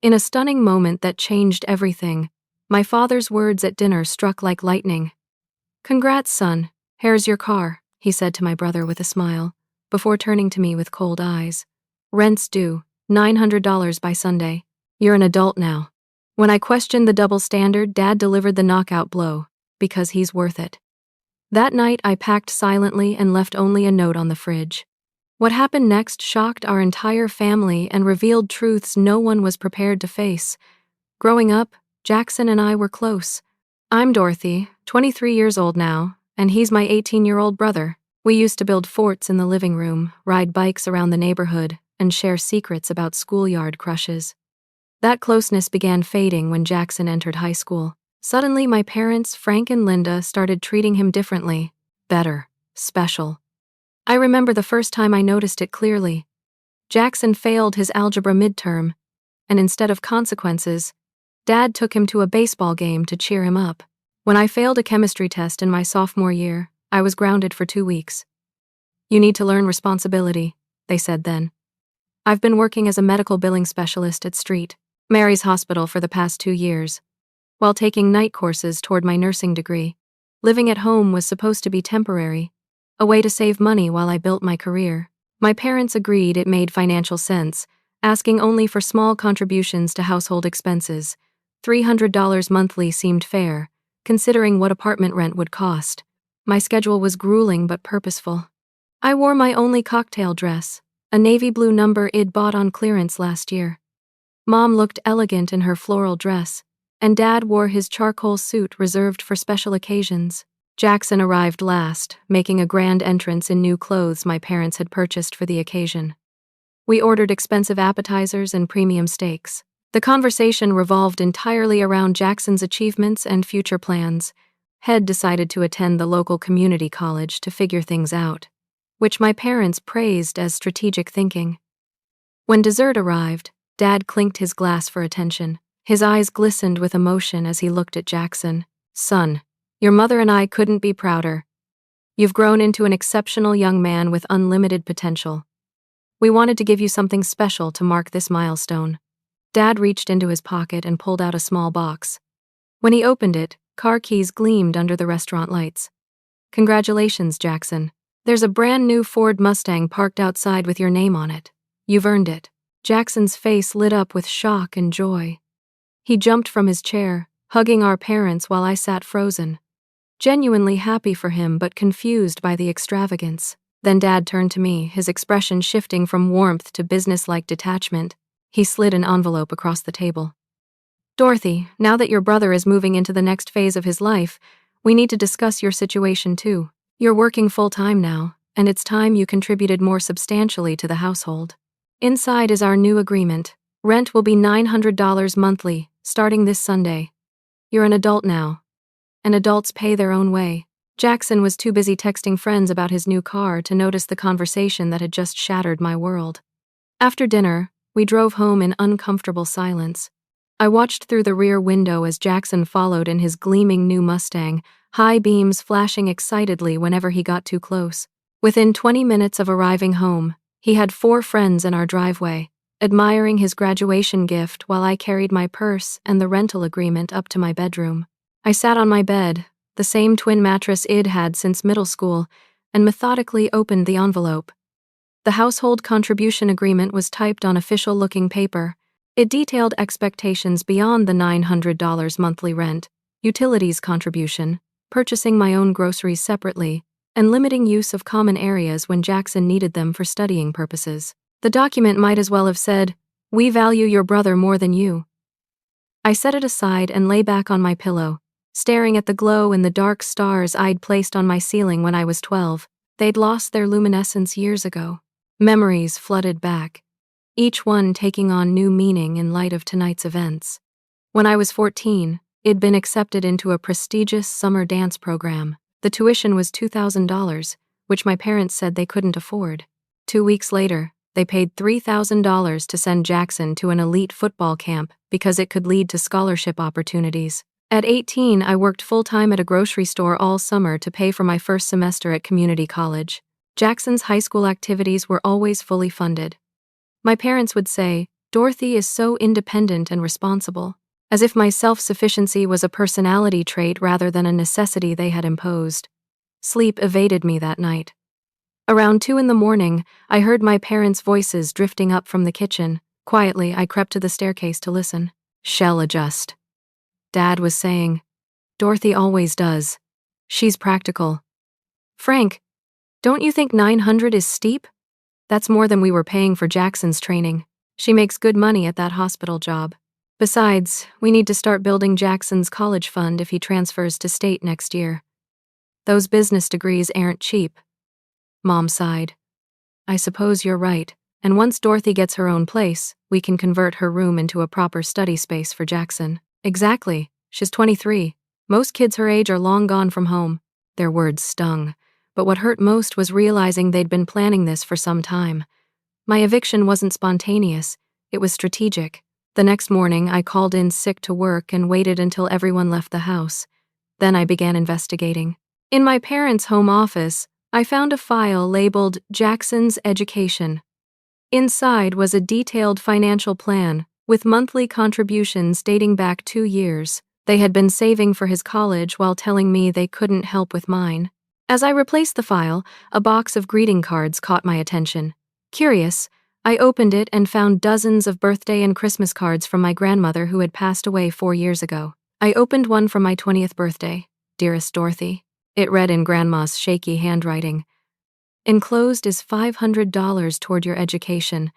In a stunning moment that changed everything, my father's words at dinner struck like lightning. "Congrats, son. Here's your car," he said to my brother with a smile, before turning to me with cold eyes. "Rent's due, $900 by Sunday. You're an adult now." When I questioned the double standard, Dad delivered the knockout blow, because he's worth it. That night, I packed silently and left only a note on the fridge. What happened next shocked our entire family and revealed truths no one was prepared to face. Growing up, Jackson and I were close. I'm Dorothy, 23 years old now, and he's my 18-year-old brother. We used to build forts in the living room, ride bikes around the neighborhood, and share secrets about schoolyard crushes. That closeness began fading when Jackson entered high school. Suddenly, my parents, Frank and Linda, started treating him differently, better, special. I remember the first time I noticed it clearly. Jackson failed his algebra midterm, and instead of consequences, Dad took him to a baseball game to cheer him up. When I failed a chemistry test in my sophomore year, I was grounded for 2 weeks. "You need to learn responsibility," they said then. I've been working as a medical billing specialist at St. Mary's Hospital for the past 2 years, while taking night courses toward my nursing degree. Living at home was supposed to be temporary, a way to save money while I built my career. My parents agreed it made financial sense, asking only for small contributions to household expenses. $300 monthly seemed fair, considering what apartment rent would cost. My schedule was grueling but purposeful. I wore my only cocktail dress, a navy blue number I'd bought on clearance last year. Mom looked elegant in her floral dress, and Dad wore his charcoal suit reserved for special occasions. Jackson arrived last, making a grand entrance in new clothes my parents had purchased for the occasion. We ordered expensive appetizers and premium steaks. The conversation revolved entirely around Jackson's achievements and future plans. Head decided to attend the local community college to figure things out, which my parents praised as strategic thinking. When dessert arrived, Dad clinked his glass for attention. His eyes glistened with emotion as he looked at Jackson. "Son, your mother and I couldn't be prouder. You've grown into an exceptional young man with unlimited potential. We wanted to give you something special to mark this milestone." Dad reached into his pocket and pulled out a small box. When he opened it, car keys gleamed under the restaurant lights. "Congratulations, Jackson. There's a brand new Ford Mustang parked outside with your name on it. You've earned it." Jackson's face lit up with shock and joy. He jumped from his chair, hugging our parents while I sat frozen, genuinely happy for him but confused by the extravagance. Then Dad turned to me, his expression shifting from warmth to business-like detachment. He slid an envelope across the table. "Dorothy, now that your brother is moving into the next phase of his life, we need to discuss your situation too. You're working full-time now, and it's time you contributed more substantially to the household. Inside is our new agreement. Rent will be $900 monthly, starting this Sunday. You're an adult now, and adults pay their own way." Jackson was too busy texting friends about his new car to notice the conversation that had just shattered my world. After dinner, we drove home in uncomfortable silence. I watched through the rear window as Jackson followed in his gleaming new Mustang, high beams flashing excitedly whenever he got too close. Within 20 minutes of arriving home, he had 4 friends in our driveway, admiring his graduation gift while I carried my purse and the rental agreement up to my bedroom. I sat on my bed, the same twin mattress I'd had since middle school, and methodically opened the envelope. The household contribution agreement was typed on official-looking paper. It detailed expectations beyond the $900 monthly rent, utilities contribution, purchasing my own groceries separately, and limiting use of common areas when Jackson needed them for studying purposes. The document might as well have said, "We value your brother more than you." I set it aside and lay back on my pillow, staring at the glow in the dark stars I'd placed on my ceiling when I was 12. They'd lost their luminescence years ago. Memories flooded back, each one taking on new meaning in light of tonight's events. When I was 14, I'd been accepted into a prestigious summer dance program. The tuition was $2,000, which my parents said they couldn't afford. 2 weeks later, they paid $3,000 to send Jackson to an elite football camp because it could lead to scholarship opportunities. At 18, I worked full-time at a grocery store all summer to pay for my first semester at community college. Jackson's high school activities were always fully funded. My parents would say, Dorothy is so independent and responsible, as if my self-sufficiency was a personality trait rather than a necessity they had imposed. Sleep evaded me that night. Around 2 in the morning, I heard my parents' voices drifting up from the kitchen. Quietly, I crept to the staircase to listen. "She'll adjust," Dad was saying. "Dorothy always does. She's practical." "Frank, don't you think 900 is steep? That's more than we were paying for Jackson's training. She makes good money at that hospital job. Besides, we need to start building Jackson's college fund if he transfers to state next year. Those business degrees aren't cheap." Mom sighed. "I suppose you're right, and once Dorothy gets her own place, we can convert her room into a proper study space for Jackson." "Exactly. She's 23. Most kids her age are long gone from home." Their words stung, but what hurt most was realizing they'd been planning this for some time. My eviction wasn't spontaneous, it was strategic. The next morning, I called in sick to work and waited until everyone left the house. Then I began investigating. In my parents' home office, I found a file labeled Jackson's Education. Inside was a detailed financial plan, with monthly contributions dating back 2 years. They had been saving for his college while telling me they couldn't help with mine. As I replaced the file, a box of greeting cards caught my attention. Curious, I opened it and found dozens of birthday and Christmas cards from my grandmother who had passed away 4 years ago. I opened one for my 20th birthday. "Dearest Dorothy." It read in Grandma's shaky handwriting. "Enclosed is $500 toward your education.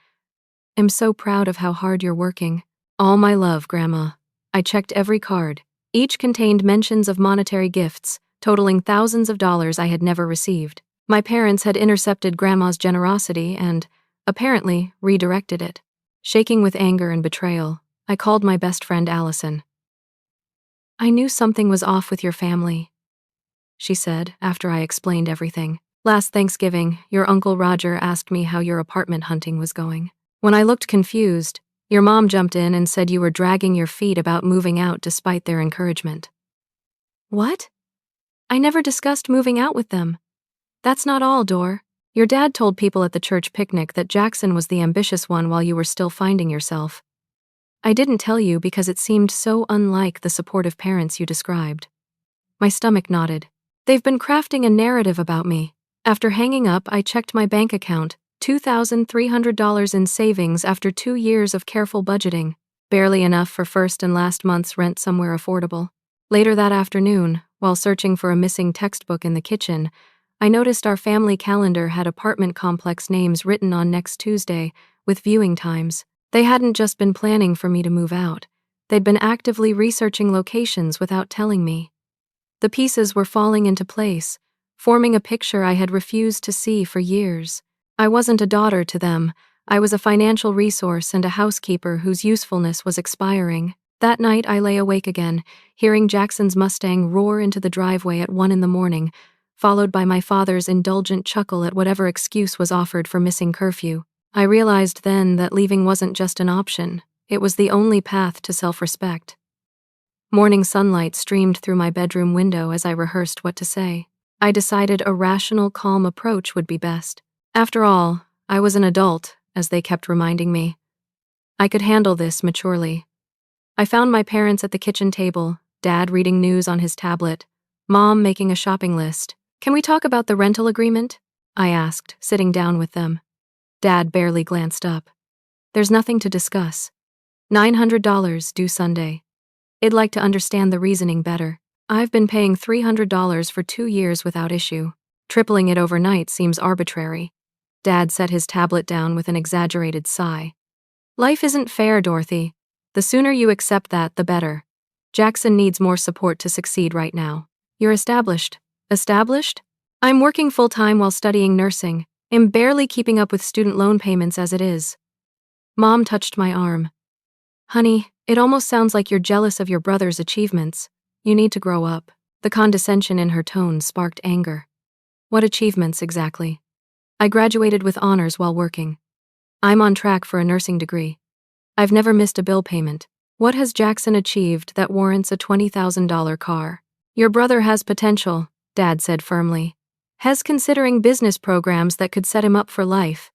I'm so proud of how hard you're working. All my love, Grandma." I checked every card. Each contained mentions of monetary gifts, totaling thousands of dollars I had never received. My parents had intercepted Grandma's generosity and, apparently, redirected it. Shaking with anger and betrayal, I called my best friend Allison. "I knew something was off with your family," she said after I explained everything. "Last Thanksgiving, your Uncle Roger asked me how your apartment hunting was going. When I looked confused, your mom jumped in and said you were dragging your feet about moving out despite their encouragement." "What? I never discussed moving out with them." "That's not all, Dor. Your dad told people at the church picnic that Jackson was the ambitious one while you were still finding yourself. I didn't tell you because it seemed so unlike the supportive parents you described." My stomach knotted. They've been crafting a narrative about me. After hanging up, I checked my bank account. $2,300 in savings after 2 years of careful budgeting. Barely enough for first and last month's rent somewhere affordable. Later that afternoon, while searching for a missing textbook in the kitchen, I noticed our family calendar had apartment complex names written on next Tuesday, with viewing times. They hadn't just been planning for me to move out. They'd been actively researching locations without telling me. The pieces were falling into place, forming a picture I had refused to see for years. I wasn't a daughter to them. I was a financial resource and a housekeeper whose usefulness was expiring. That night I lay awake again, hearing Jackson's Mustang roar into the driveway at 1 in the morning, followed by my father's indulgent chuckle at whatever excuse was offered for missing curfew. I realized then that leaving wasn't just an option, it was the only path to self-respect. Morning sunlight streamed through my bedroom window as I rehearsed what to say. I decided a rational, calm approach would be best. After all, I was an adult, as they kept reminding me. I could handle this maturely. I found my parents at the kitchen table, Dad reading news on his tablet, Mom making a shopping list. "Can we talk about the rental agreement?" I asked, sitting down with them. Dad barely glanced up. "There's nothing to discuss. $900 due Sunday. I'd like to understand the reasoning better. I've been paying $300 for 2 years without issue. Tripling it overnight seems arbitrary." Dad set his tablet down with an exaggerated sigh. "Life isn't fair, Dorothy. The sooner you accept that, the better. Jackson needs more support to succeed right now. You're established." "Established? I'm working full-time while studying nursing. I'm barely keeping up with student loan payments as it is." Mom touched my arm. "Honey, it almost sounds like you're jealous of your brother's achievements. You need to grow up." The condescension in her tone sparked anger. "What achievements exactly?" "I graduated with honors while working. I'm on track for a nursing degree. I've never missed a bill payment. What has Jackson achieved that warrants a $20,000 car?" "Your brother has potential," Dad said firmly. "Has considering business programs that could set him up for life.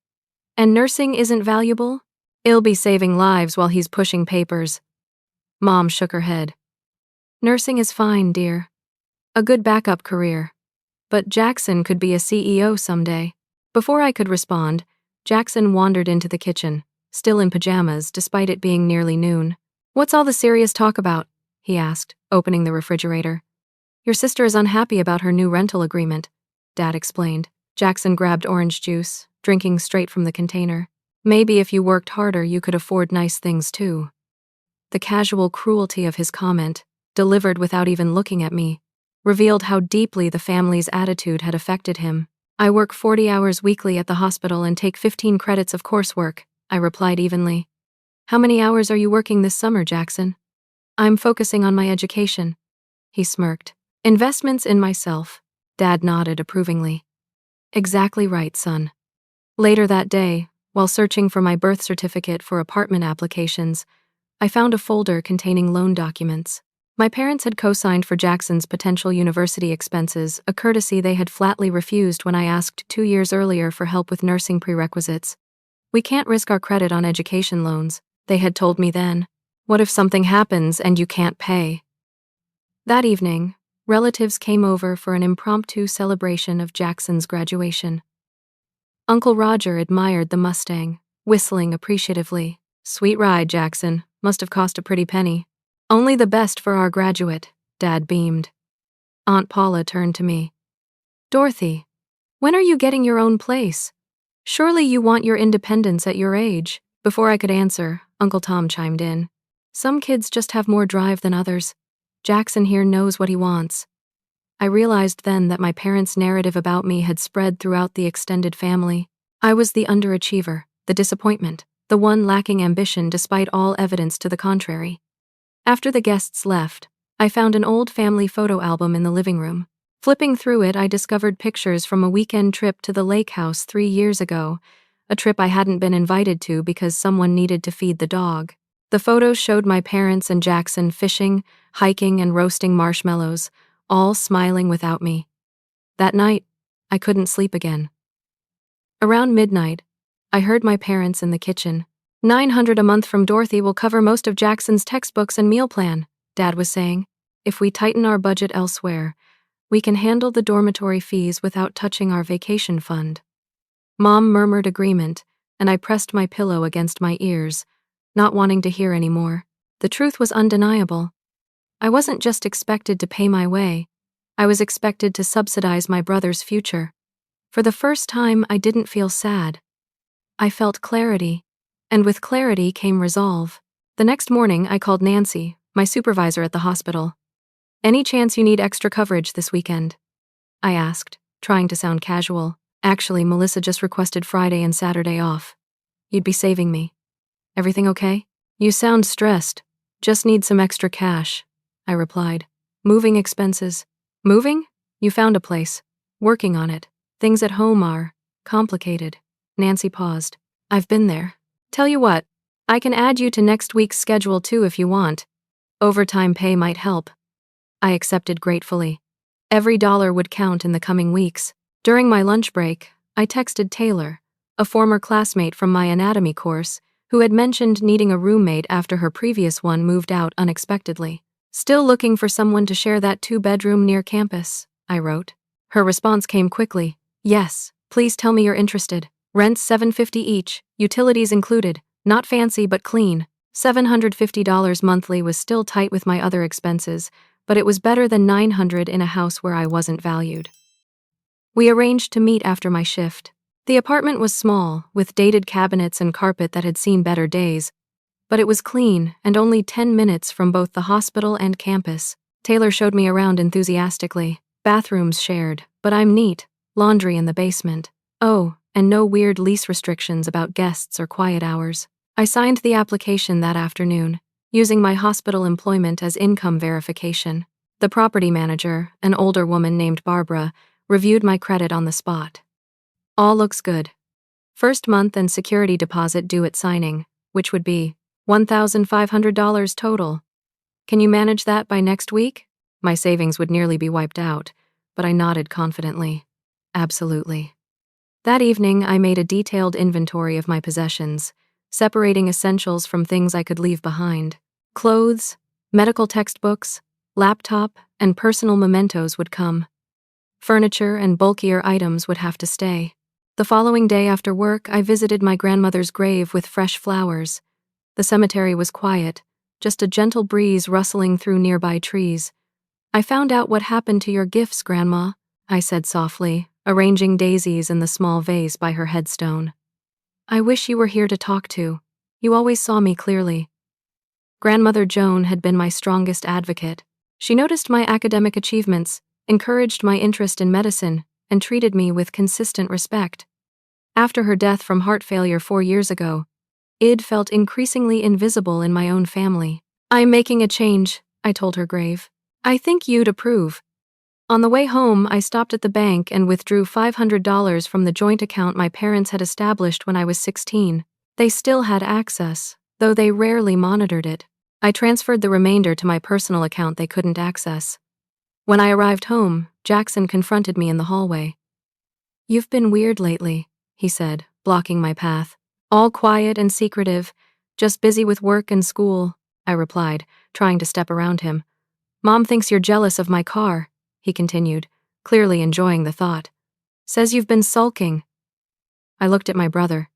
And nursing isn't valuable? He'll be saving lives while he's pushing papers. Mom shook her head. Nursing is fine, dear. A good backup career. But Jackson could be a CEO someday. Before I could respond, Jackson wandered into the kitchen, still in pajamas despite it being nearly noon. What's all the serious talk about? He asked, opening the refrigerator. Your sister is unhappy about her new rental agreement, Dad explained. Jackson grabbed orange juice, drinking straight from the container. Maybe if you worked harder you could afford nice things too. The casual cruelty of his comment, delivered without even looking at me, revealed how deeply the family's attitude had affected him. I work 40 hours weekly at the hospital and take 15 credits of coursework, I replied evenly. How many hours are you working this summer, Jackson? I'm focusing on my education. He smirked. Investments in myself. Dad nodded approvingly. Exactly right, son. Later that day, while searching for my birth certificate for apartment applications, I found a folder containing loan documents. My parents had co-signed for Jackson's potential university expenses, a courtesy they had flatly refused when I asked 2 years earlier for help with nursing prerequisites. We can't risk our credit on education loans, they had told me then. What if something happens and you can't pay? That evening, relatives came over for an impromptu celebration of Jackson's graduation. Uncle Roger admired the Mustang, whistling appreciatively. Sweet ride, Jackson. Must have cost a pretty penny. Only the best for our graduate, Dad beamed. Aunt Paula turned to me. Dorothy, when are you getting your own place? Surely you want your independence at your age. Before I could answer, Uncle Tom chimed in. Some kids just have more drive than others. Jackson here knows what he wants. I realized then that my parents' narrative about me had spread throughout the extended family. I was the underachiever, the disappointment, the one lacking ambition despite all evidence to the contrary. After the guests left, I found an old family photo album in the living room. Flipping through it, I discovered pictures from a weekend trip to the lake house 3 years ago, a trip I hadn't been invited to because someone needed to feed the dog. The photos showed my parents and Jackson fishing, hiking, and roasting marshmallows, all smiling without me. That night, I couldn't sleep again. Around midnight, I heard my parents in the kitchen. $900 a month from Dorothy will cover most of Jackson's textbooks and meal plan, Dad was saying. If we tighten our budget elsewhere, we can handle the dormitory fees without touching our vacation fund. Mom murmured agreement, and I pressed my pillow against my ears, not wanting to hear any more. The truth was undeniable. I wasn't just expected to pay my way, I was expected to subsidize my brother's future. For the first time, I didn't feel sad. I felt clarity. And with clarity came resolve. The next morning, I called Nancy, my supervisor at the hospital. Any chance you need extra coverage this weekend? I asked, trying to sound casual. Actually, Melissa just requested Friday and Saturday off. You'd be saving me. Everything okay? You sound stressed. Just need some extra cash, I replied. Moving expenses. Moving? You found a place. Working on it. Things at home are complicated. Nancy paused. I've been there. Tell you what, I can add you to next week's schedule too if you want. Overtime pay might help. I accepted gratefully. Every dollar would count in the coming weeks. During my lunch break, I texted Taylor, a former classmate from my anatomy course, who had mentioned needing a roommate after her previous one moved out unexpectedly. Still looking for someone to share that 2-bedroom near campus, I wrote. Her response came quickly. Yes, please tell me you're interested. Rent's $750 each, utilities included, not fancy but clean. $750 monthly was still tight with my other expenses, but it was better than $900 in a house where I wasn't valued. We arranged to meet after my shift. The apartment was small, with dated cabinets and carpet that had seen better days, but it was clean and only 10 minutes from both the hospital and campus. Taylor showed me around enthusiastically. Bathrooms shared, but I'm neat. Laundry in the basement. Oh, and no weird lease restrictions about guests or quiet hours. I signed the application that afternoon, using my hospital employment as income verification. The property manager, an older woman named Barbara, reviewed my credit on the spot. All looks good. First month and security deposit due at signing, which would be $1,500 total. Can you manage that by next week? My savings would nearly be wiped out, but I nodded confidently. Absolutely. That evening, I made a detailed inventory of my possessions, separating essentials from things I could leave behind. Clothes, medical textbooks, laptop, and personal mementos would come. Furniture and bulkier items would have to stay. The following day after work, I visited my grandmother's grave with fresh flowers. The cemetery was quiet, just a gentle breeze rustling through nearby trees. "I found out what happened to your gifts, Grandma," I said softly, arranging daisies in the small vase by her headstone. "I wish you were here to talk to. You always saw me clearly." Grandmother Joan had been my strongest advocate. She noticed my academic achievements, encouraged my interest in medicine, and treated me with consistent respect. After her death from heart failure 4 years ago, it felt increasingly invisible in my own family. "I'm making a change," I told her grave. "I think you'd approve." On the way home, I stopped at the bank and withdrew $500 from the joint account my parents had established when I was 16. They still had access, though they rarely monitored it. I transferred the remainder to my personal account they couldn't access. When I arrived home, Jackson confronted me in the hallway. "You've been weird lately," he said, blocking my path. "All quiet and secretive, just busy with work and school," I replied, trying to step around him. "Mom thinks you're jealous of my car," he continued, clearly enjoying the thought. "Says you've been sulking." I looked at my brother.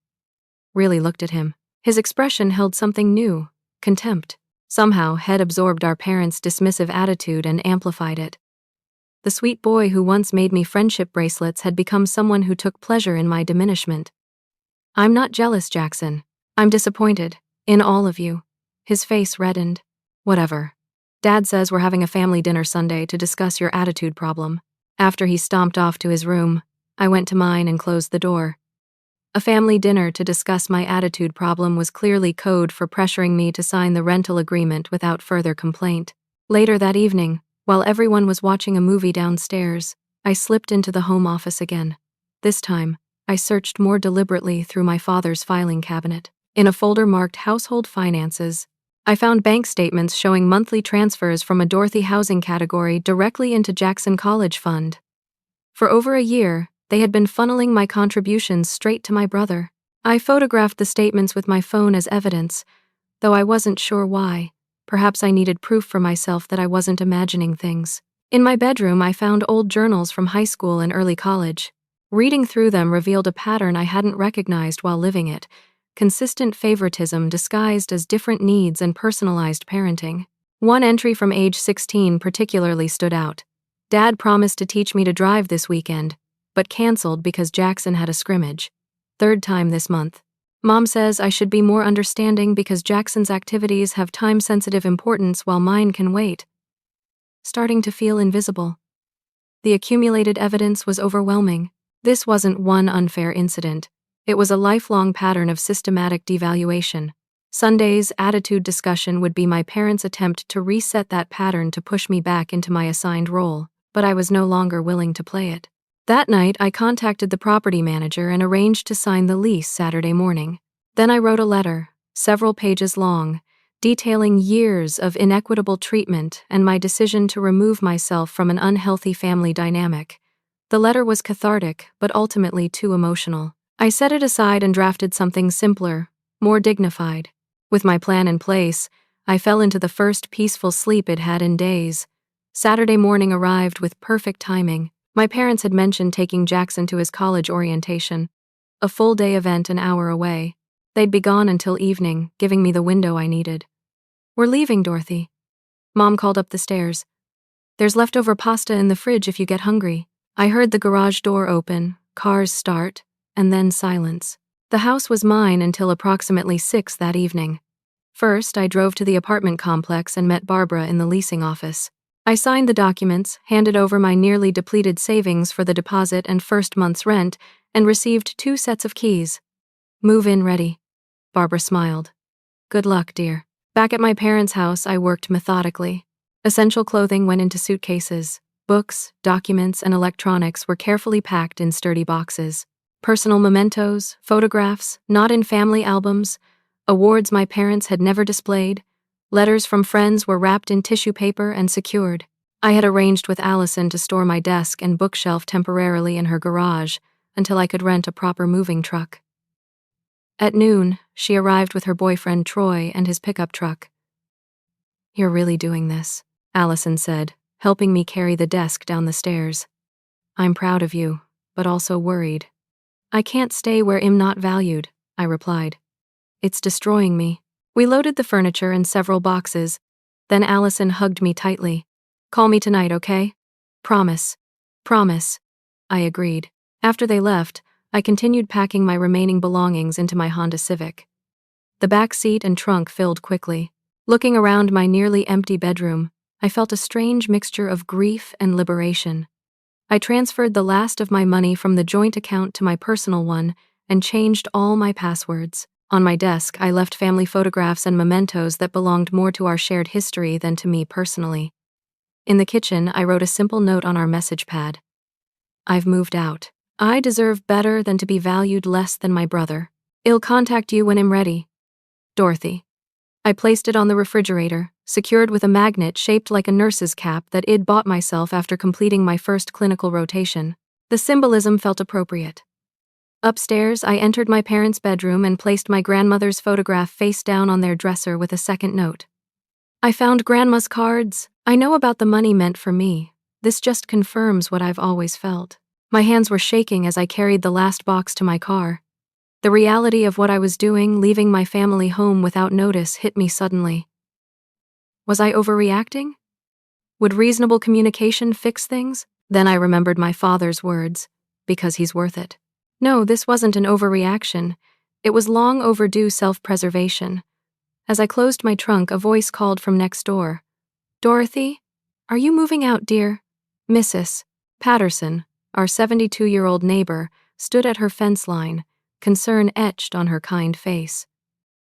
Really looked at him. His expression held something new, contempt. Somehow, Head absorbed our parents' dismissive attitude and amplified it. The sweet boy who once made me friendship bracelets had become someone who took pleasure in my diminishment. "I'm not jealous, Jackson. I'm disappointed. In all of you." His face reddened. "Whatever. Dad says we're having a family dinner Sunday to discuss your attitude problem." After he stomped off to his room, I went to mine and closed the door. A family dinner to discuss my attitude problem was clearly code for pressuring me to sign the rental agreement without further complaint. Later that evening, while everyone was watching a movie downstairs, I slipped into the home office again. This time, I searched more deliberately through my father's filing cabinet. In a folder marked Household Finances, I found bank statements showing monthly transfers from a Dorothy housing category directly into Jackson College Fund. For over a year, they had been funneling my contributions straight to my brother. I photographed the statements with my phone as evidence, though I wasn't sure why. Perhaps I needed proof for myself that I wasn't imagining things. In my bedroom, I found old journals from high school and early college. Reading through them revealed a pattern I hadn't recognized while living it: consistent favoritism disguised as different needs and personalized parenting. One entry from age 16 particularly stood out. "Dad promised to teach me to drive this weekend, but canceled because Jackson had a scrimmage. 3rd time this month. Mom says I should be more understanding because Jackson's activities have time-sensitive importance while mine can wait." Starting to feel invisible. The accumulated evidence was overwhelming. This wasn't one unfair incident. It was a lifelong pattern of systematic devaluation. Sunday's attitude discussion would be my parents' attempt to reset that pattern to push me back into my assigned role, but I was no longer willing to play it. That night, I contacted the property manager and arranged to sign the lease Saturday morning. Then I wrote a letter, several pages long, detailing years of inequitable treatment and my decision to remove myself from an unhealthy family dynamic. The letter was cathartic, but ultimately too emotional. I set it aside and drafted something simpler, more dignified. With my plan in place, I fell into the first peaceful sleep I'd had in days. Saturday morning arrived with perfect timing. My parents had mentioned taking Jackson to his college orientation, a full-day event an hour away. They'd be gone until evening, giving me the window I needed. "We're leaving, Dorothy." Mom called up the stairs. "There's leftover pasta in the fridge if you get hungry." I heard the garage door open, cars start, and then silence. The house was mine until approximately 6 that evening. First, I drove to the apartment complex and met Barbara in the leasing office. I signed the documents, handed over my nearly depleted savings for the deposit and first month's rent, and received 2 sets of keys. "Move-in ready." Barbara smiled. "Good luck, dear." Back at my parents' house, I worked methodically. Essential clothing went into suitcases. Books, documents, and electronics were carefully packed in sturdy boxes. Personal mementos, photographs, not in family albums, awards my parents had never displayed, letters from friends were wrapped in tissue paper and secured. I had arranged with Allison to store my desk and bookshelf temporarily in her garage until I could rent a proper moving truck. At noon, She arrived with her boyfriend Troy and his pickup truck. "You're really doing this," Allison said, helping me carry the desk down the stairs. "I'm proud of you, but also worried." "I can't stay where I'm not valued," I replied. "It's destroying me." We loaded the furniture in several boxes. Then Allison hugged me tightly. "Call me tonight, okay?" "Promise." "Promise." I agreed. After they left, I continued packing my remaining belongings into my Honda Civic. The back seat and trunk filled quickly. Looking around my nearly empty bedroom, I felt a strange mixture of grief and liberation. I transferred the last of my money from the joint account to my personal one and changed all my passwords. On my desk, I left family photographs and mementos that belonged more to our shared history than to me personally. In the kitchen, I wrote a simple note on our message pad. "I've moved out. I deserve better than to be valued less than my brother. I'll contact you when I'm ready. Dorothy." I placed it on the refrigerator, secured with a magnet shaped like a nurse's cap that I'd bought myself after completing my first clinical rotation. The symbolism felt appropriate. Upstairs, I entered my parents' bedroom and placed my grandmother's photograph face down on their dresser with a second note. "I found Grandma's cards. I know about the money meant for me. This just confirms what I've always felt." My hands were shaking as I carried the last box to my car. The reality of what I was doing, leaving my family home without notice, hit me suddenly. Was I overreacting? Would reasonable communication fix things? Then I remembered my father's words, "because he's worth it." No, this wasn't an overreaction. It was long overdue self-preservation. As I closed my trunk, a voice called from next door. "Dorothy? Are you moving out, dear?" Mrs. Patterson, our 72-year-old neighbor, stood at her fence line, concern etched on her kind face.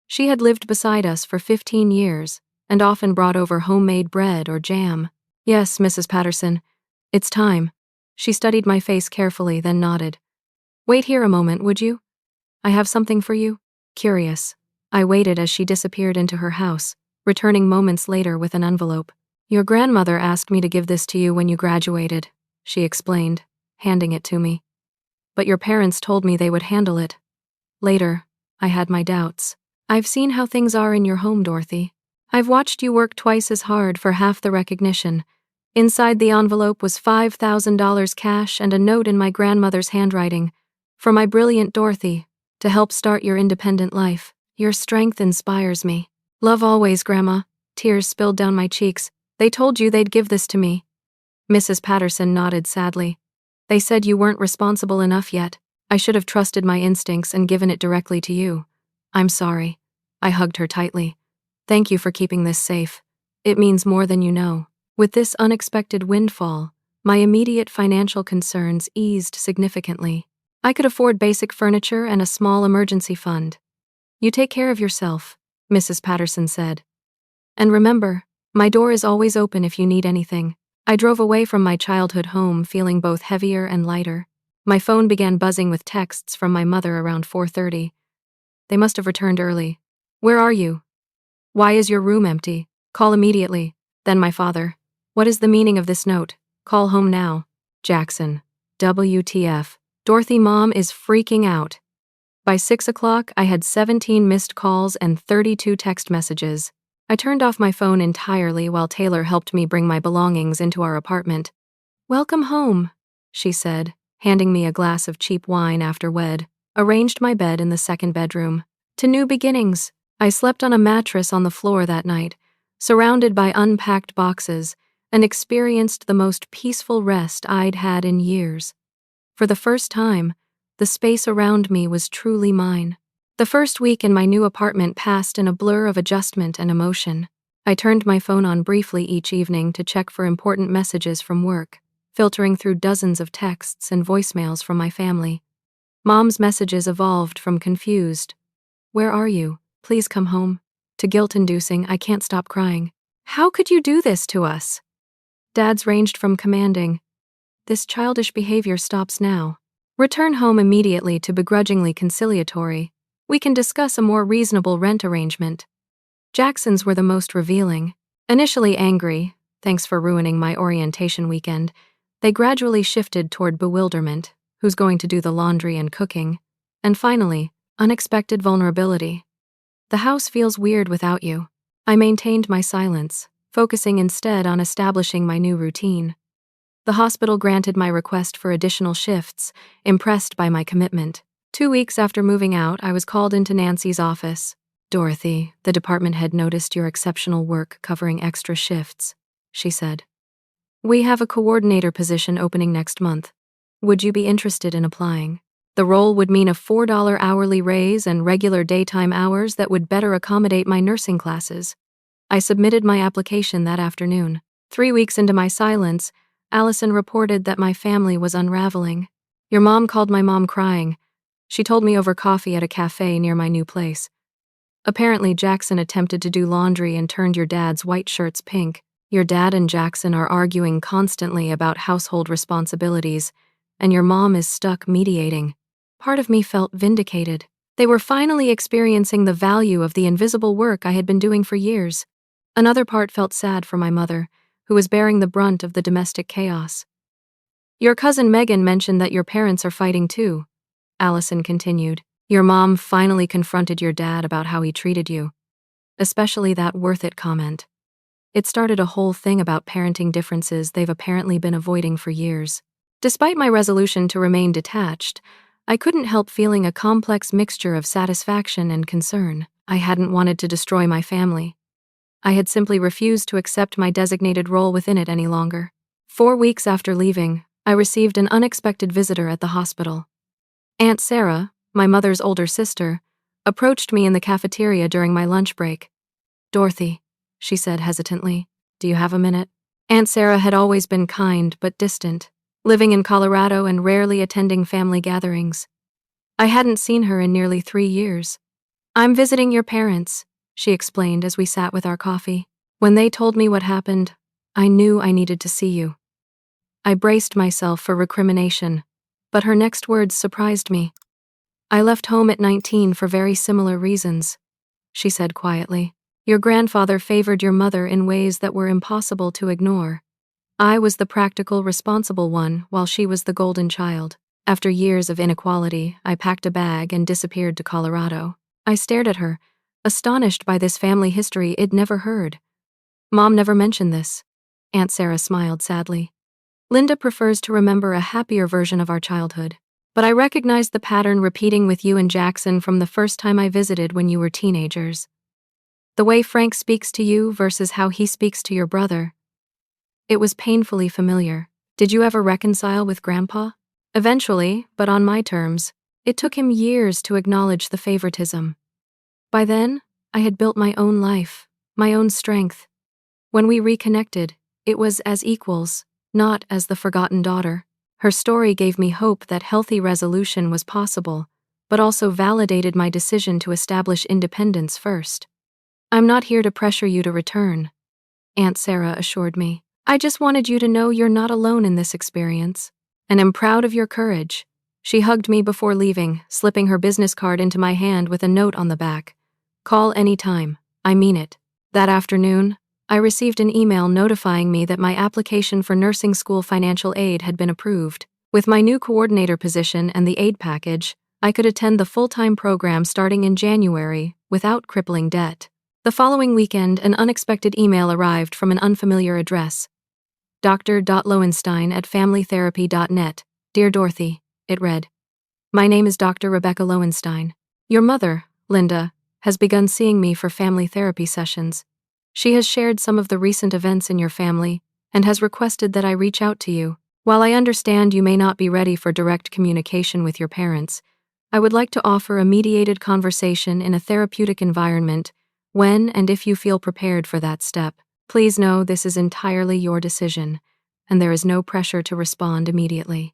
She had lived beside us for 15 years and often brought over homemade bread or jam. "Yes, Mrs. Patterson, it's time." She studied my face carefully, then nodded. "Wait here a moment, would you? I have something for you." Curious, I waited as she disappeared into her house, returning moments later with an envelope. "Your grandmother asked me to give this to you when you graduated," she explained, handing it to me. "But your parents told me they would handle it." Later, I had my doubts. "I've seen how things are in your home, Dorothy. I've watched you work twice as hard for half the recognition." Inside the envelope was $5,000 cash and a note in my grandmother's handwriting. "For my brilliant Dorothy, to help start your independent life. Your strength inspires me. Love always, Grandma." Tears spilled down my cheeks. "They told you they'd give this to me." Mrs. Patterson nodded sadly. "They said you weren't responsible enough yet. I should have trusted my instincts and given it directly to you. I'm sorry." I hugged her tightly. "Thank you for keeping this safe. It means more than you know." With this unexpected windfall, my immediate financial concerns eased significantly. I could afford basic furniture and a small emergency fund. "You take care of yourself," Mrs. Patterson said. "And remember, my door is always open if you need anything." I drove away from my childhood home feeling both heavier and lighter. My phone began buzzing with texts from my mother around 4:30. They must have returned early. "Where are you? Why is your room empty? Call immediately." Then my father. "What is the meaning of this note? Call home now." Jackson. WTF. Dorothy, Mom is freaking out. By 6 o'clock, I had 17 missed calls and 32 text messages. I turned off my phone entirely while Taylor helped me bring my belongings into our apartment. "Welcome home," she said, handing me a glass of cheap wine after we'd arranged my bed in the second bedroom. To new beginnings. I slept on a mattress on the floor that night, surrounded by unpacked boxes, and experienced the most peaceful rest I'd had in years. For the first time, the space around me was truly mine. The first week in my new apartment passed in a blur of adjustment and emotion. I turned my phone on briefly each evening to check for important messages from work, filtering through dozens of texts and voicemails from my family. Mom's messages evolved from confused, "Where are you? Please come home," to guilt-inducing, "I can't stop crying. How could you do this to us?" Dad's ranged from commanding, "This childish behavior stops now. Return home immediately," to begrudgingly conciliatory, "We can discuss a more reasonable rent arrangement." Jackson's were the most revealing. Initially angry, "Thanks for ruining my orientation weekend," they gradually shifted toward bewilderment, "Who's going to do the laundry and cooking?" And finally, unexpected vulnerability. The house feels weird without you. I maintained my silence, focusing instead on establishing my new routine. The hospital granted my request for additional shifts, impressed by my commitment. 2 weeks after moving out, I was called into Nancy's office. "Dorothy, the department head noticed your exceptional work covering extra shifts," she said. "We have a coordinator position opening next month. Would you be interested in applying? The role would mean a $4 hourly raise and regular daytime hours that would better accommodate my nursing classes." I submitted my application that afternoon. 3 weeks into my silence, Allison reported that my family was unraveling. "Your mom called my mom crying. She told me over coffee at a cafe near my new place. Apparently, Jackson attempted to do laundry and turned your dad's white shirts pink. Your dad and Jackson are arguing constantly about household responsibilities, and your mom is stuck mediating." Part of me felt vindicated. They were finally experiencing the value of the invisible work I had been doing for years. Another part felt sad for my mother, who was bearing the brunt of the domestic chaos. "Your cousin Megan mentioned that your parents are fighting too," Allison continued. "Your mom finally confronted your dad about how he treated you. Especially that 'worth it' comment. It started a whole thing about parenting differences they've apparently been avoiding for years." Despite my resolution to remain detached, I couldn't help feeling a complex mixture of satisfaction and concern. I hadn't wanted to destroy my family. I had simply refused to accept my designated role within it any longer. 4 weeks after leaving, I received an unexpected visitor at the hospital. Aunt Sarah, my mother's older sister, approached me in the cafeteria during my lunch break. "Dorothy," she said hesitantly, "do you have a minute?" Aunt Sarah had always been kind but distant, living in Colorado and rarely attending family gatherings. I hadn't seen her in nearly 3 years. "I'm visiting your parents," she explained as we sat with our coffee. "When they told me what happened, I knew I needed to see you." I braced myself for recrimination, but her next words surprised me. "I left home at 19 for very similar reasons," she said quietly. "Your grandfather favored your mother in ways that were impossible to ignore. I was the practical, responsible one, while she was the golden child. After years of inequality, I packed a bag and disappeared to Colorado." I stared at her, astonished by this family history I'd never heard. "Mom never mentioned this." Aunt Sarah smiled sadly. "Linda prefers to remember a happier version of our childhood. But I recognized the pattern repeating with you and Jackson from the first time I visited when you were teenagers. The way Frank speaks to you versus how he speaks to your brother. It was painfully familiar. Did you ever reconcile with Grandpa?" "Eventually, but on my terms. It took him years to acknowledge the favoritism. By then, I had built my own life, my own strength. When we reconnected, it was as equals, not as the forgotten daughter." Her story gave me hope that healthy resolution was possible, but also validated my decision to establish independence first. "I'm not here to pressure you to return," Aunt Sarah assured me. "I just wanted you to know you're not alone in this experience, and am proud of your courage." She hugged me before leaving, slipping her business card into my hand with a note on the back. "Call anytime, I mean it." That afternoon, I received an email notifying me that my application for nursing school financial aid had been approved. With my new coordinator position and the aid package, I could attend the full-time program starting in January without crippling debt. The following weekend, an unexpected email arrived from an unfamiliar address. Dr.Lowenstein@familytherapy.net. "Dear Dorothy," it read. "My name is Dr. Rebecca Lowenstein. Your mother, Linda, has begun seeing me for family therapy sessions. She has shared some of the recent events in your family and has requested that I reach out to you. While I understand you may not be ready for direct communication with your parents, I would like to offer a mediated conversation in a therapeutic environment when and if you feel prepared for that step. Please know this is entirely your decision, and there is no pressure to respond immediately."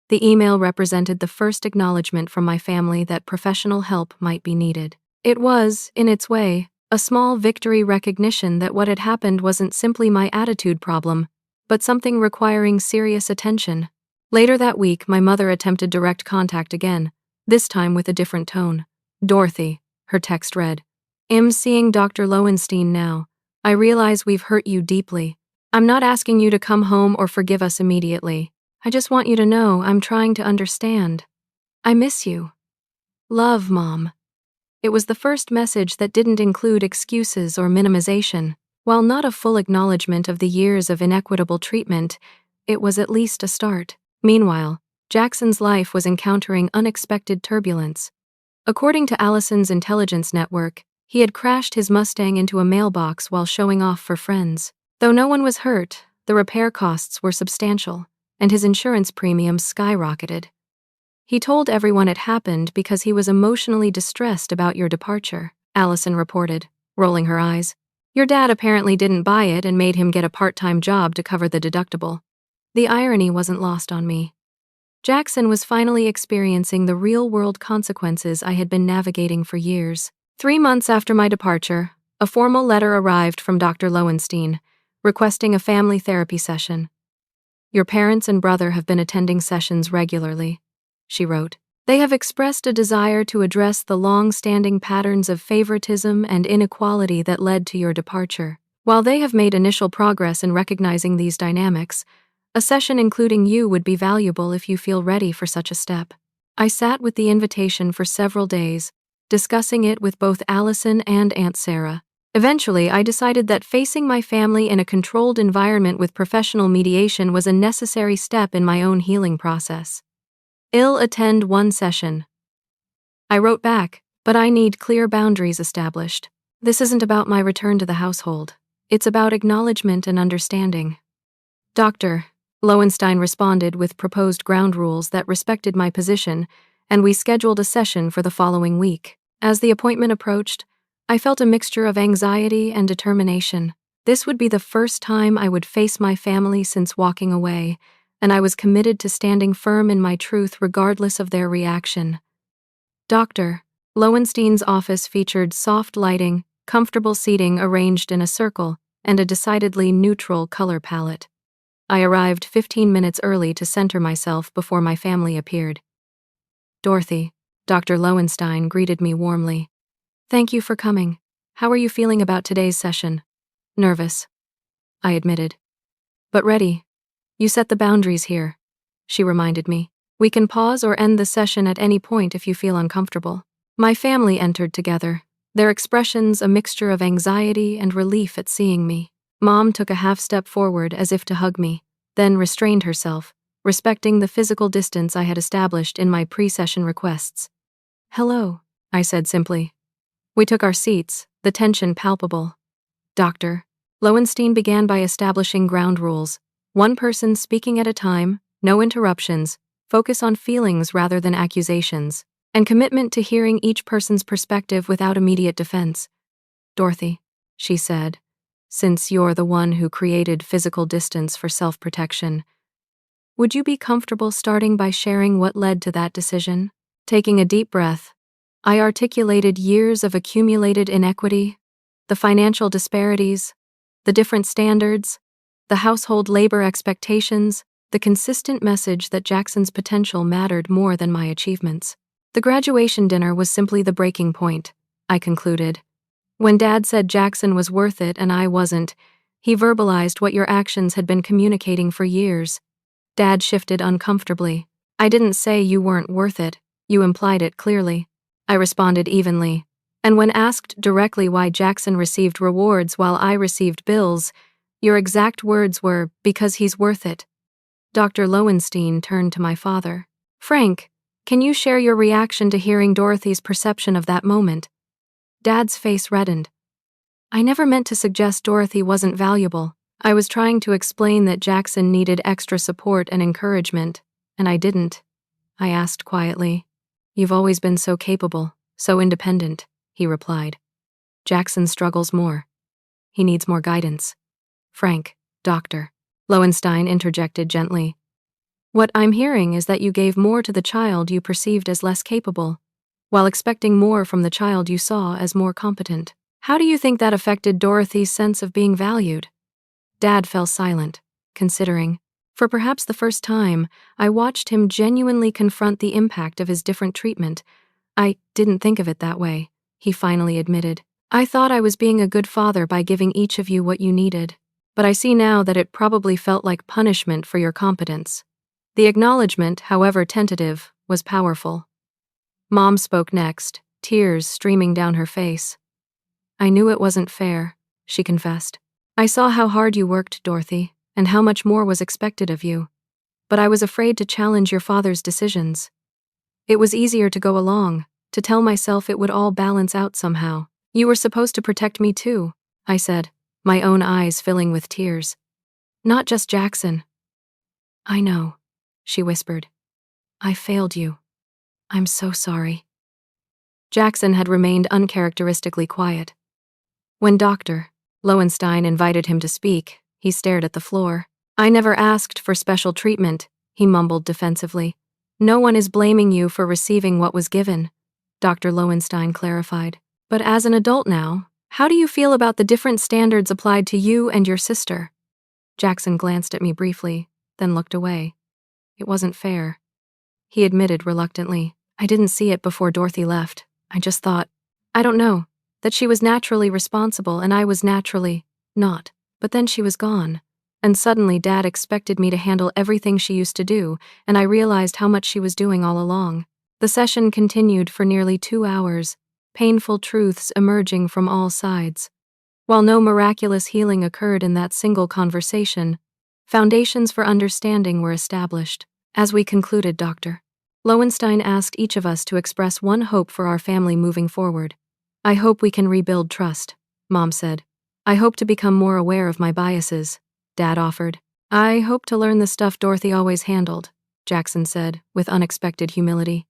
The email represented the first acknowledgement from my family that professional help might be needed. It was, in its way, a small victory recognition that what had happened wasn't simply my attitude problem, but something requiring serious attention. Later that week, my mother attempted direct contact again, this time with a different tone. "Dorothy," her text read. "I'm seeing Dr. Lowenstein now. I realize we've hurt you deeply. I'm not asking you to come home or forgive us immediately. I just want you to know I'm trying to understand. I miss you. Love, Mom." It was the first message that didn't include excuses or minimization. While not a full acknowledgement of the years of inequitable treatment, it was at least a start. Meanwhile, Jackson's life was encountering unexpected turbulence. According to Allison's intelligence network, he had crashed his Mustang into a mailbox while showing off for friends. Though no one was hurt, the repair costs were substantial, and his insurance premiums skyrocketed. He told everyone it happened because he was emotionally distressed about your departure, Allison reported, rolling her eyes. Your dad apparently didn't buy it and made him get a part-time job to cover the deductible. The irony wasn't lost on me. Jackson was finally experiencing the real-world consequences I had been navigating for years. 3 months after my departure, a formal letter arrived from Dr. Lowenstein, requesting a family therapy session. Your parents and brother have been attending sessions regularly, she wrote. They have expressed a desire to address the long-standing patterns of favoritism and inequality that led to your departure. While they have made initial progress in recognizing these dynamics, a session including you would be valuable if you feel ready for such a step. I sat with the invitation for several days, discussing it with both Allison and Aunt Sarah. Eventually, I decided that facing my family in a controlled environment with professional mediation was a necessary step in my own healing process. I'll attend one session. I wrote back, but I need clear boundaries established. This isn't about my return to the household. It's about acknowledgement and understanding. Dr. Lowenstein responded with proposed ground rules that respected my position, and we scheduled a session for the following week. As the appointment approached, I felt a mixture of anxiety and determination. This would be the first time I would face my family since walking away, and I was committed to standing firm in my truth regardless of their reaction. Dr. Lowenstein's office featured soft lighting, comfortable seating arranged in a circle, and a decidedly neutral color palette. I arrived 15 minutes early to center myself before my family appeared. Dorothy, Dr. Lowenstein greeted me warmly. Thank you for coming. How are you feeling about today's session? Nervous, I admitted. But ready. You set the boundaries here, she reminded me. We can pause or end the session at any point if you feel uncomfortable. My family entered together, their expressions a mixture of anxiety and relief at seeing me. Mom took a half step forward as if to hug me, then restrained herself, respecting the physical distance I had established in my pre-session requests. Hello, I said simply. We took our seats, the tension palpable. Dr. Lowenstein began by establishing ground rules. One person speaking at a time, no interruptions, focus on feelings rather than accusations, and commitment to hearing each person's perspective without immediate defense. Dorothy, she said, since you're the one who created physical distance for self-protection, would you be comfortable starting by sharing what led to that decision? Taking a deep breath, I articulated years of accumulated inequity, the financial disparities, the different standards, the household labor expectations, the consistent message that Jackson's potential mattered more than my achievements. The graduation dinner was simply the breaking point, I concluded. When Dad said Jackson was worth it and I wasn't, he verbalized what your actions had been communicating for years. Dad shifted uncomfortably. I didn't say you weren't worth it, you implied it clearly. I responded evenly. And when asked directly why Jackson received rewards while I received bills, your exact words were, because he's worth it. Dr. Lowenstein turned to my father. Frank, can you share your reaction to hearing Dorothy's perception of that moment? Dad's face reddened. I never meant to suggest Dorothy wasn't valuable. I was trying to explain that Jackson needed extra support and encouragement, and I didn't. I asked quietly. You've always been so capable, so independent, he replied. Jackson struggles more. He needs more guidance. Frank, Dr. Lowenstein interjected gently. What I'm hearing is that you gave more to the child you perceived as less capable, while expecting more from the child you saw as more competent. How do you think that affected Dorothy's sense of being valued? Dad fell silent, considering. For perhaps the first time, I watched him genuinely confront the impact of his different treatment. I didn't think of it that way, he finally admitted. I thought I was being a good father by giving each of you what you needed, but I see now that it probably felt like punishment for your competence. The acknowledgement, however tentative, was powerful. Mom spoke next, tears streaming down her face. "I knew it wasn't fair," she confessed. "I saw how hard you worked, Dorothy, and how much more was expected of you. But I was afraid to challenge your father's decisions. It was easier to go along, to tell myself it would all balance out somehow. You were supposed to protect me too," I said, my own eyes filling with tears. "Not just Jackson." "I know," she whispered. "I failed you. I'm so sorry." Jackson had remained uncharacteristically quiet. When Dr. Lowenstein invited him to speak, he stared at the floor. "I never asked for special treatment," he mumbled defensively. "No one is blaming you for receiving what was given," Dr. Lowenstein clarified. "But as an adult now, how do you feel about the different standards applied to you and your sister?" Jackson glanced at me briefly, then looked away. "It wasn't fair," he admitted reluctantly. "I didn't see it before Dorothy left. I just thought, I don't know, that she was naturally responsible and I was naturally not. But then she was gone. And suddenly Dad expected me to handle everything she used to do, and I realized how much she was doing all along." The session continued for nearly 2 hours, painful truths emerging from all sides. While no miraculous healing occurred in that single conversation, foundations for understanding were established. As we concluded, Dr. Lowenstein asked each of us to express one hope for our family moving forward. "I hope we can rebuild trust," Mom said. "I hope to become more aware of my biases," Dad offered. "I hope to learn the stuff Dorothy always handled," Jackson said, with unexpected humility.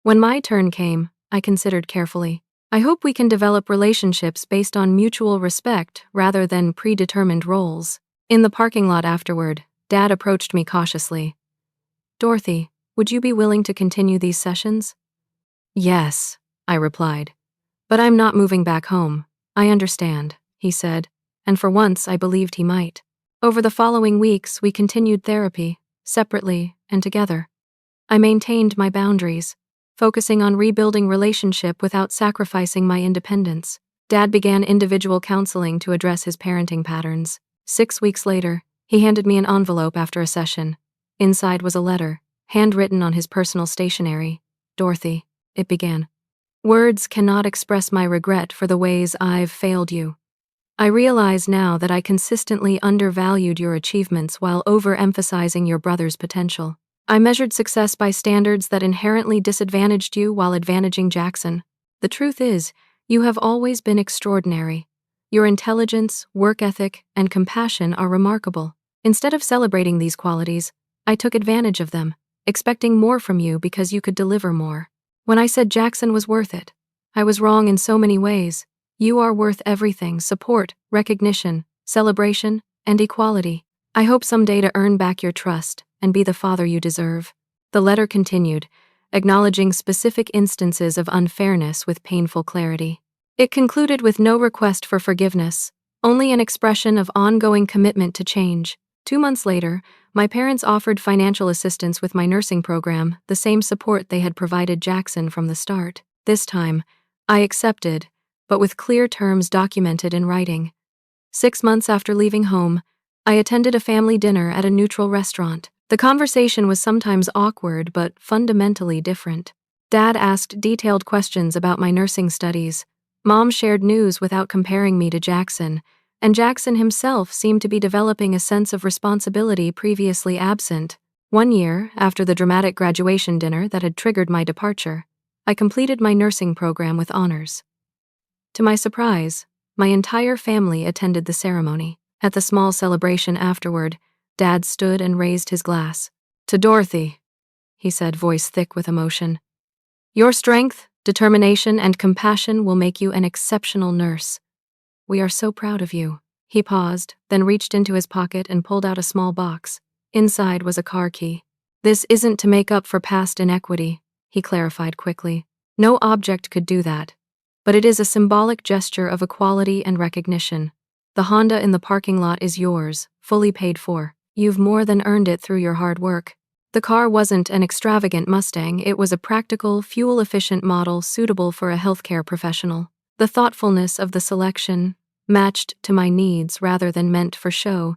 When my turn came, I considered carefully. "I hope we can develop relationships based on mutual respect rather than predetermined roles." In the parking lot afterward, Dad approached me cautiously. "Dorothy, would you be willing to continue these sessions?" "Yes," I replied. "But I'm not moving back home. I understand," he said, and for once I believed he might. Over the following weeks, we continued therapy, separately and together. I maintained my boundaries, focusing on rebuilding relationship without sacrificing my independence. Dad began individual counseling to address his parenting patterns. 6 weeks later, he handed me an envelope after a session. Inside was a letter, handwritten on his personal stationery. "Dorothy," it began. "Words cannot express my regret for the ways I've failed you. I realize now that I consistently undervalued your achievements while overemphasizing your brother's potential. I measured success by standards that inherently disadvantaged you while advantaging Jackson. The truth is, you have always been extraordinary. Your intelligence, work ethic, and compassion are remarkable. Instead of celebrating these qualities, I took advantage of them, expecting more from you because you could deliver more. When I said Jackson was worth it, I was wrong in so many ways. You are worth everything: support, recognition, celebration, and equality. I hope someday to earn back your trust and be the father you deserve." The letter continued, acknowledging specific instances of unfairness with painful clarity. It concluded with no request for forgiveness, only an expression of ongoing commitment to change. 2 months later, my parents offered financial assistance with my nursing program, the same support they had provided Jackson from the start. This time, I accepted, but with clear terms documented in writing. 6 months after leaving home, I attended a family dinner at a neutral restaurant. The conversation was sometimes awkward but fundamentally different. Dad asked detailed questions about my nursing studies. Mom shared news without comparing me to Jackson, and Jackson himself seemed to be developing a sense of responsibility previously absent. One year, after the dramatic graduation dinner that had triggered my departure, I completed my nursing program with honors. To my surprise, my entire family attended the ceremony. At the small celebration afterward, Dad stood and raised his glass. "To Dorothy," he said, voice thick with emotion. "Your strength, determination, and compassion will make you an exceptional nurse. We are so proud of you." He paused, then reached into his pocket and pulled out a small box. Inside was a car key. "This isn't to make up for past inequity," he clarified quickly. "No object could do that. But it is a symbolic gesture of equality and recognition. The Honda in the parking lot is yours, fully paid for. You've more than earned it through your hard work." The car wasn't an extravagant Mustang, it was a practical, fuel-efficient model suitable for a healthcare professional. The thoughtfulness of the selection, matched to my needs rather than meant for show,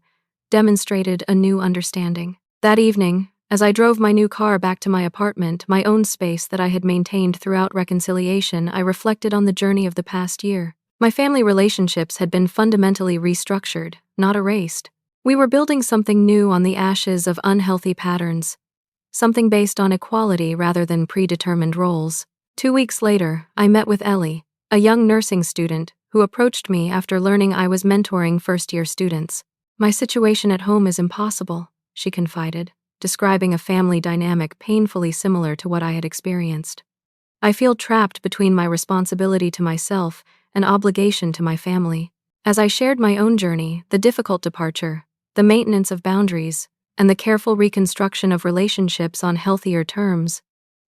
demonstrated a new understanding. That evening, As I drove my new car back to my apartment, my own space that I had maintained throughout reconciliation, I reflected on the journey of the past year. My family relationships had been fundamentally restructured, not erased. We were building something new on the ashes of unhealthy patterns, something based on equality rather than predetermined roles. 2 weeks later, I met with Ellie, a young nursing student, who approached me after learning I was mentoring first-year students. "My situation at home is impossible," she confided, describing a family dynamic painfully similar to what I had experienced. "I feel trapped between my responsibility to myself and obligation to my family." As I shared my own journey, the difficult departure, the maintenance of boundaries, and the careful reconstruction of relationships on healthier terms,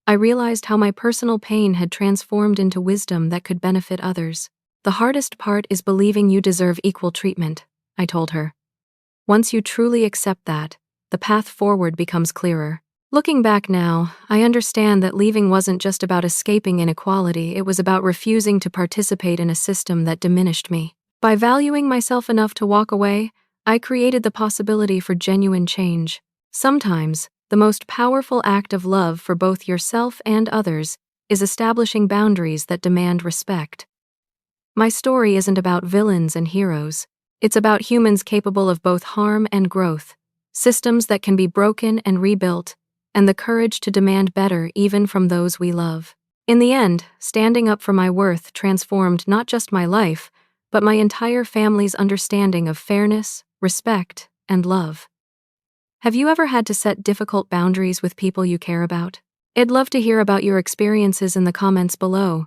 I realized how my personal pain had transformed into wisdom that could benefit others. "The hardest part is believing you deserve equal treatment," I told her. "Once you truly accept that, the path forward becomes clearer." Looking back now, I understand that leaving wasn't just about escaping inequality, it was about refusing to participate in a system that diminished me. By valuing myself enough to walk away, I created the possibility for genuine change. Sometimes, the most powerful act of love for both yourself and others is establishing boundaries that demand respect. My story isn't about villains and heroes. It's about humans capable of both harm and growth, systems that can be broken and rebuilt, and the courage to demand better even from those we love. In the end, standing up for my worth transformed not just my life, but my entire family's understanding of fairness, respect, and love. Have you ever had to set difficult boundaries with people you care about? I'd love to hear about your experiences in the comments below.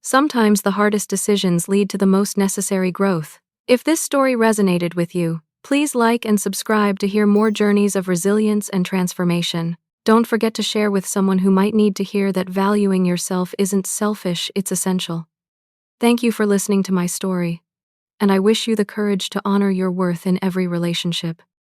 Sometimes the hardest decisions lead to the most necessary growth. If this story resonated with you, please like and subscribe to hear more journeys of resilience and transformation. Don't forget to share with someone who might need to hear that valuing yourself isn't selfish, it's essential. Thank you for listening to my story, and I wish you the courage to honor your worth in every relationship.